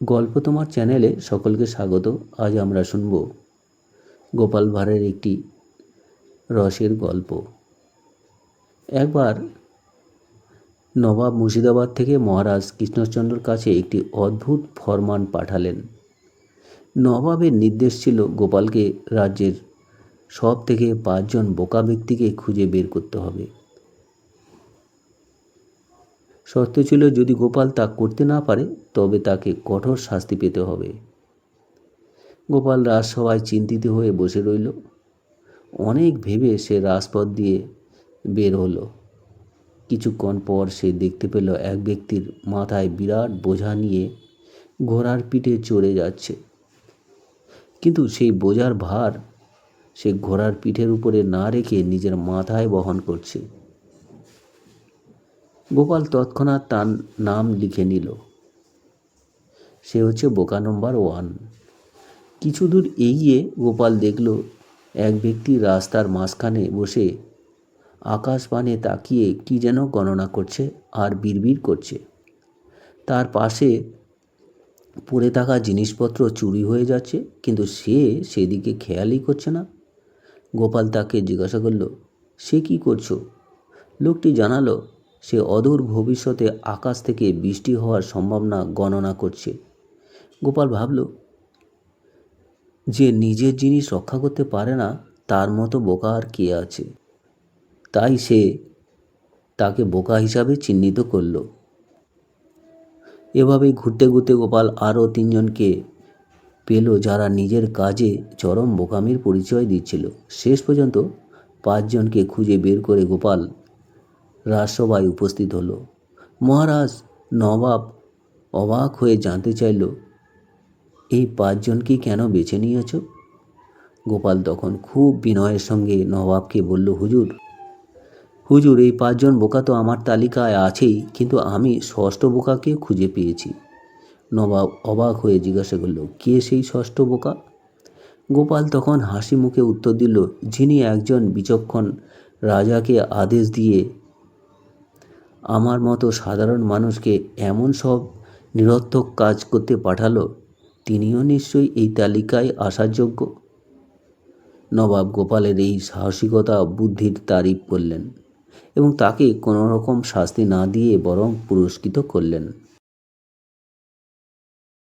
গল্প তোমার চ্যানেলে সকলকে স্বাগত। আজ আমরা শুনব গোপাল ভাঁড়ের একটি রসের গল্প। একবার নবাব মুর্শিদাবাদ থেকে মহারাজ কৃষ্ণচন্দ্রর কাছে একটি অদ্ভুত ফরমান পাঠালেন। নবাবের নির্দেশ ছিল গোপালকে রাজ্যের সব থেকে 5 জন বোকা ব্যক্তিকে খুঁজে বের করতে হবে। শর্ত ছিল যদি গোপাল তা করতে না পারে তবে তাকে কঠোর শাস্তি পেতে হবে। গোপাল রাজসভায় চিন্তিত হয়ে বসে রইল। অনেক ভেবে সে রাজপথ দিয়ে বের হলো। কিছুক্ষণ পর সে দেখতে পেল এক ব্যক্তির মাথায় বিরাট বোঝা নিয়ে ঘোড়ার পিঠে চড়ে যাচ্ছে, কিন্তু সেই বোঝার ভার সে ঘোড়ার পিঠের উপরে না রেখে নিজের মাথায় বহন করছে। গোপাল তৎক্ষণাৎ তার নাম লিখে নিল। সে হচ্ছে বোকা নম্বর 1। কিছু দূর এগিয়ে গোপাল দেখল এক ব্যক্তি রাস্তার মাঝখানে বসে আকাশবাণে তাকিয়ে কি যেন গণনা করছে আর বিড়বিড় করছে। তার পাশে পড়ে থাকা জিনিসপত্র চুরি হয়ে যাচ্ছে, কিন্তু সে সেদিকে খেয়ালই করছে না। গোপাল তাকে জিজ্ঞাসা করল, সে কি করছো? লোকটি জানালো সে অদূর ভবিষ্যতে আকাশ থেকে বৃষ্টি হওয়ার সম্ভাবনা গণনা করছে। গোপাল ভাবল, যে নিজের জিনিস রক্ষা করতে পারে না তার মতো বোকা আর কে আছে। তাই সে তাকে বোকা হিসাবে চিহ্নিত করল। এভাবেই ঘুরতে ঘুরতে গোপাল আরও 3 জনকে পেল যারা নিজের কাজে চরম বোকামির পরিচয় দিচ্ছিল। শেষ পর্যন্ত 5 জনকে খুঁজে বের করে গোপাল রাজসভায় উপস্থিত হলো। মহারাজ নবাব অবাক হয়ে জানতে চাইল, এই 5 জনকে কেন বেছে নিয়েছ? গোপাল তখন খুব বিনয়ের সঙ্গে নবাবকে বলল, হুজুর এই 5 জন বোকা তো আমার তালিকায় আছেই, কিন্তু আমি ষষ্ঠ বোকাকে খুঁজে পেয়েছি। নবাব অবাক হয়ে জিজ্ঞাসা করল, কে সেই ষষ্ঠ বোকা? গোপাল তখন হাসি মুখে উত্তর দিল, যিনি একজন বিচক্ষণ রাজাকে আদেশ দিয়ে আমার মতো সাধারণ মানুষকে এমন সব নিরর্থক কাজ করতে পাঠালো, তিনিও নিশ্চয়ই এই তালিকায় আসার যোগ্য। নবাব গোপালের এই সাহসিকতা বুদ্ধির তারিফ করলেন এবং তাকে কোনো রকম শাস্তি না দিয়ে বরং পুরস্কৃত করলেন।